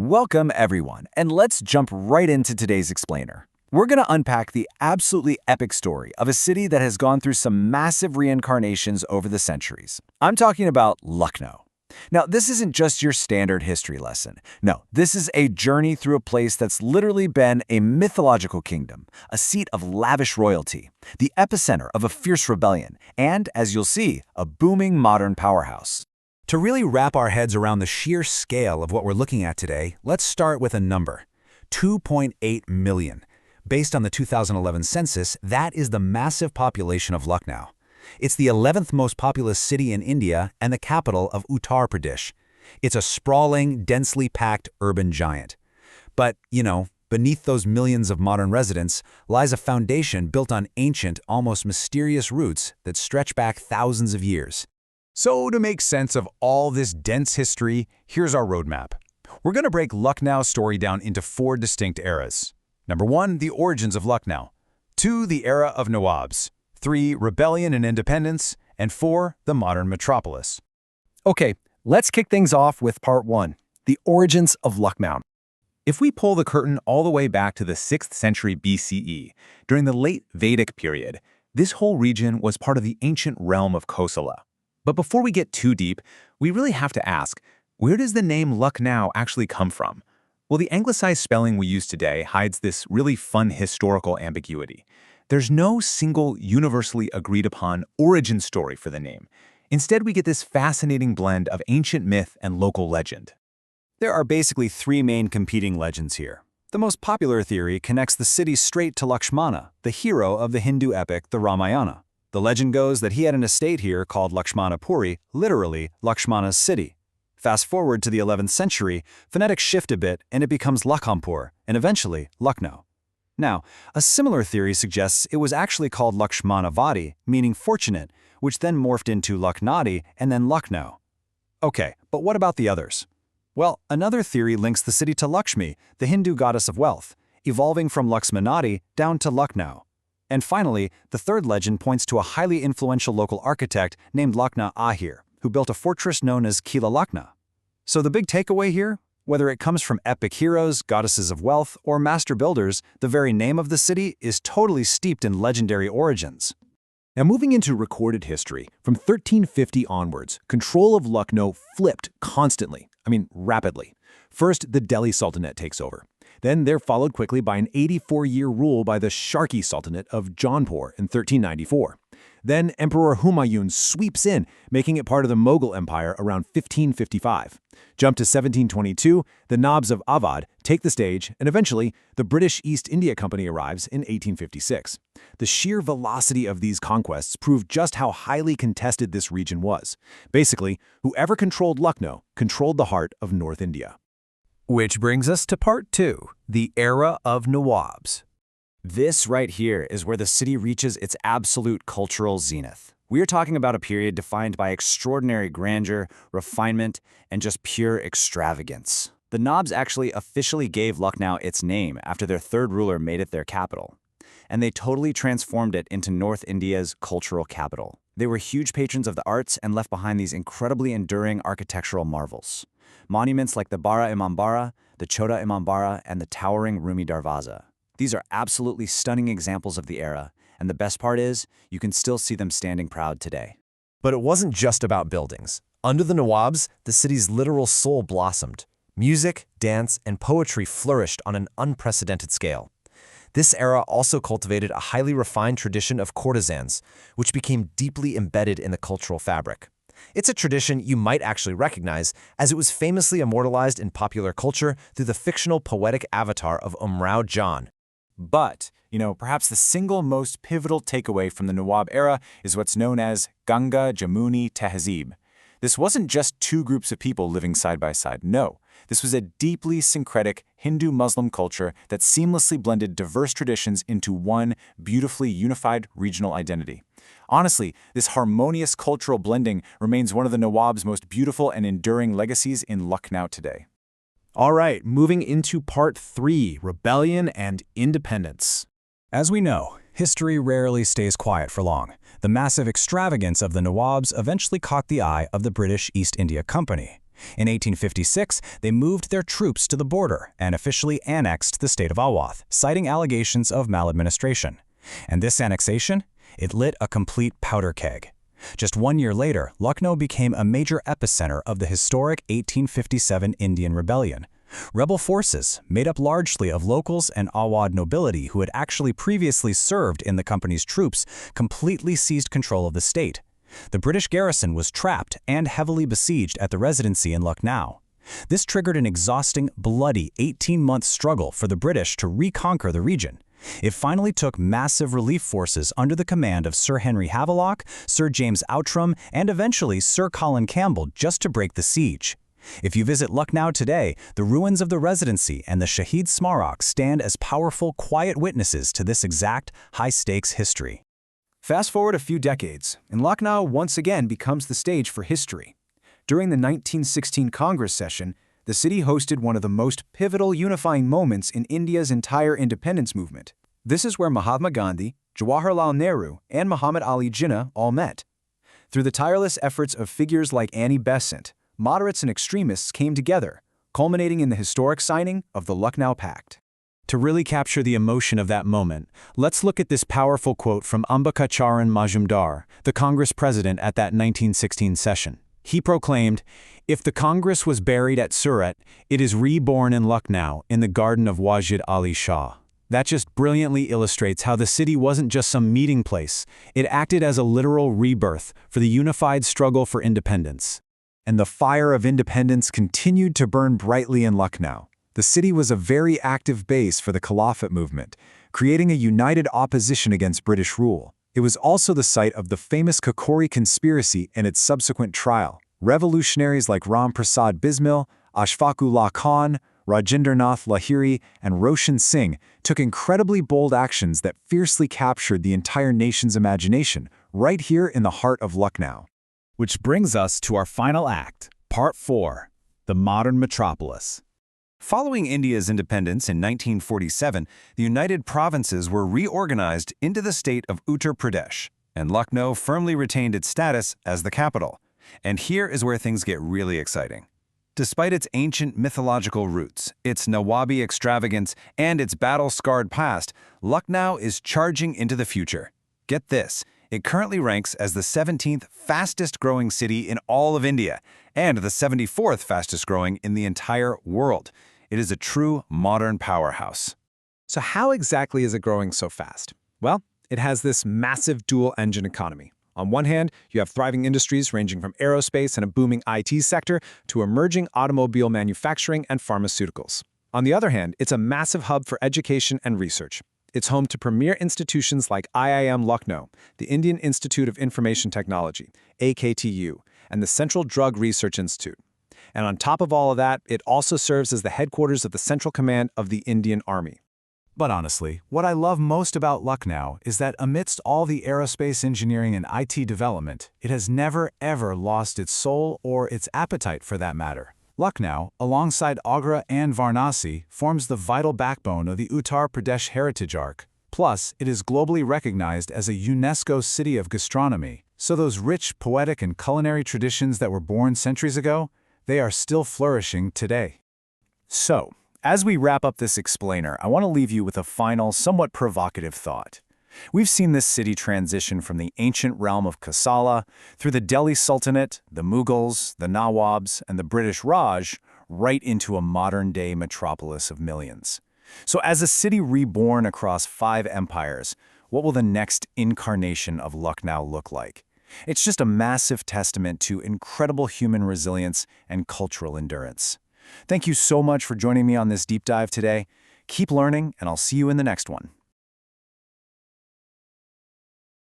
Welcome, everyone, and let's jump right into today's explainer. We're going to unpack the absolutely epic story of a city that has gone through some massive reincarnations over the centuries. I'm talking about Lucknow. Now, this isn't just your standard history lesson. No, this is a journey through a place that's literally been a mythological kingdom, a seat of lavish royalty, the epicenter of a fierce rebellion, and, as you'll see, a booming modern powerhouse. To really wrap our heads around the sheer scale of what we're looking at today, let's start with a number: 2.8 million. Based on the 2011 census, that is the massive population of Lucknow. It's the 11th most populous city in India and the capital of Uttar Pradesh. It's a sprawling, densely packed urban giant. But, beneath those millions of modern residents lies a foundation built on ancient, almost mysterious roots that stretch back thousands of years. So to make sense of all this dense history, here's our roadmap. We're going to break Lucknow's story down into 4 distinct eras. Number 1, the origins of Lucknow. 2, the era of Nawabs. 3, rebellion and independence. And 4, the modern metropolis. Okay, let's kick things off with part 1, the origins of Lucknow. If we pull the curtain all the way back to the 6th century BCE, during the late Vedic period, this whole region was part of the ancient realm of Kosala. But before we get too deep, we really have to ask, where does the name Lucknow actually come from? Well, the anglicized spelling we use today hides this really fun historical ambiguity. There's no single universally agreed upon origin story for the name. Instead, we get this fascinating blend of ancient myth and local legend. There are basically 3 main competing legends here. The most popular theory connects the city straight to Lakshmana, the hero of the Hindu epic, the Ramayana. The legend goes that he had an estate here called Lakshmanapuri, literally Lakshmana's city. Fast forward to the 11th century, phonetics shift a bit and it becomes Lakhampur, and eventually Lucknow. Now, a similar theory suggests it was actually called Lakshmanavadi, meaning fortunate, which then morphed into Lucknadi and then Lucknow. Okay, but what about the others? Well, another theory links the city to Lakshmi, the Hindu goddess of wealth, evolving from Laxmanadi down to Lucknow. And finally, the third legend points to a highly influential local architect named Lakna Ahir, who built a fortress known as Kila Lucknow. So the big takeaway here? Whether it comes from epic heroes, goddesses of wealth, or master builders, the very name of the city is totally steeped in legendary origins. Now, moving into recorded history, from 1350 onwards, control of Lucknow flipped constantly, rapidly. First, the Delhi Sultanate takes over. Then they're followed quickly by an 84-year rule by the Sharqi Sultanate of Jaunpur in 1394. Then Emperor Humayun sweeps in, making it part of the Mughal Empire around 1555. Jump to 1722, the Nawabs of Awadh take the stage, and eventually, the British East India Company arrives in 1856. The sheer velocity of these conquests proved just how highly contested this region was. Basically, whoever controlled Lucknow controlled the heart of North India. Which brings us to part 2, the era of Nawabs. This right here is where the city reaches its absolute cultural zenith. We are talking about a period defined by extraordinary grandeur, refinement, and just pure extravagance. The Nawabs actually officially gave Lucknow its name after their third ruler made it their capital. And they totally transformed it into North India's cultural capital. They were huge patrons of the arts and left behind these incredibly enduring architectural marvels. Monuments like the Bara Imambara, the Chota Imambara, and the towering Rumi Darwaza. These are absolutely stunning examples of the era, and the best part is, you can still see them standing proud today. But it wasn't just about buildings. Under the Nawabs, the city's literal soul blossomed. Music, dance, and poetry flourished on an unprecedented scale. This era also cultivated a highly refined tradition of courtesans, which became deeply embedded in the cultural fabric. It's a tradition you might actually recognize, as it was famously immortalized in popular culture through the fictional poetic avatar of Umrao Jan. But, perhaps the single most pivotal takeaway from the Nawab era is what's known as Ganga Jamuni Tehzeeb. This wasn't just 2 groups of people living side by side, no. This was a deeply syncretic Hindu-Muslim culture that seamlessly blended diverse traditions into one beautifully unified regional identity. Honestly, this harmonious cultural blending remains one of the Nawab's most beautiful and enduring legacies in Lucknow today. All right, moving into part 3, rebellion and independence. As we know, history rarely stays quiet for long. The massive extravagance of the Nawabs eventually caught the eye of the British East India Company. In 1856, they moved their troops to the border and officially annexed the state of Awadh, citing allegations of maladministration. And this annexation? It lit a complete powder keg. Just 1 year later, Lucknow became a major epicenter of the historic 1857 Indian Rebellion. Rebel forces, made up largely of locals and Awadh nobility who had actually previously served in the company's troops, completely seized control of the state. The British garrison was trapped and heavily besieged at the residency in Lucknow. This triggered an exhausting, bloody 18-month struggle for the British to reconquer the region. It finally took massive relief forces under the command of Sir Henry Havelock, Sir James Outram, and eventually Sir Colin Campbell just to break the siege. If you visit Lucknow today, the ruins of the residency and the Shahid Smarak stand as powerful, quiet witnesses to this exact, high-stakes history. Fast forward a few decades, and Lucknow once again becomes the stage for history. During the 1916 Congress session, the city hosted one of the most pivotal unifying moments in India's entire independence movement. This is where Mahatma Gandhi, Jawaharlal Nehru, and Muhammad Ali Jinnah all met. Through the tireless efforts of figures like Annie Besant, moderates and extremists came together, culminating in the historic signing of the Lucknow Pact. To really capture the emotion of that moment, let's look at this powerful quote from Ambikacharan Majumdar, the Congress president at that 1916 session. He proclaimed, "If the Congress was buried at Surat, it is reborn in Lucknow, in the garden of Wajid Ali Shah." That just brilliantly illustrates how the city wasn't just some meeting place. It acted as a literal rebirth for the unified struggle for independence. And the fire of independence continued to burn brightly in Lucknow. The city was a very active base for the Caliphate movement, creating a united opposition against British rule. It was also the site of the famous Kakori conspiracy and its subsequent trial. Revolutionaries like Ram Prasad Bismil, Ashfaqullah Khan, Rajendranath Lahiri, and Roshan Singh took incredibly bold actions that fiercely captured the entire nation's imagination, right here in the heart of Lucknow. Which brings us to our final act, Part 4, the modern metropolis. Following India's independence in 1947, the United Provinces were reorganized into the state of Uttar Pradesh, and Lucknow firmly retained its status as the capital. And here is where things get really exciting. Despite its ancient mythological roots, its Nawabi extravagance, and its battle-scarred past, Lucknow is charging into the future. Get this, it currently ranks as the 17th fastest-growing city in all of India, and the 74th fastest-growing in the entire world. It is a true modern powerhouse. So how exactly is it growing so fast? Well, it has this massive dual-engine economy. On one hand, you have thriving industries ranging from aerospace and a booming IT sector to emerging automobile manufacturing and pharmaceuticals. On the other hand, it's a massive hub for education and research. It's home to premier institutions like IIM Lucknow, the Indian Institute of Information Technology, AKTU, and the Central Drug Research Institute. And on top of all of that, it also serves as the headquarters of the Central Command of the Indian Army. But honestly, what I love most about Lucknow is that amidst all the aerospace engineering and IT development, it has never ever lost its soul or its appetite for that matter. Lucknow, alongside Agra and Varanasi, forms the vital backbone of the Uttar Pradesh heritage arc. Plus, it is globally recognized as a UNESCO City of Gastronomy, so those rich, poetic, and culinary traditions that were born centuries ago, they are still flourishing today. So, as we wrap up this explainer, I want to leave you with a final, somewhat provocative thought. We've seen this city transition from the ancient realm of Kosala through the Delhi Sultanate, the Mughals, the Nawabs, and the British Raj, right into a modern-day metropolis of millions. So as a city reborn across 5 empires, what will the next incarnation of Lucknow look like? It's just a massive testament to incredible human resilience and cultural endurance. Thank you so much for joining me on this deep dive today. Keep learning, and I'll see you in the next one.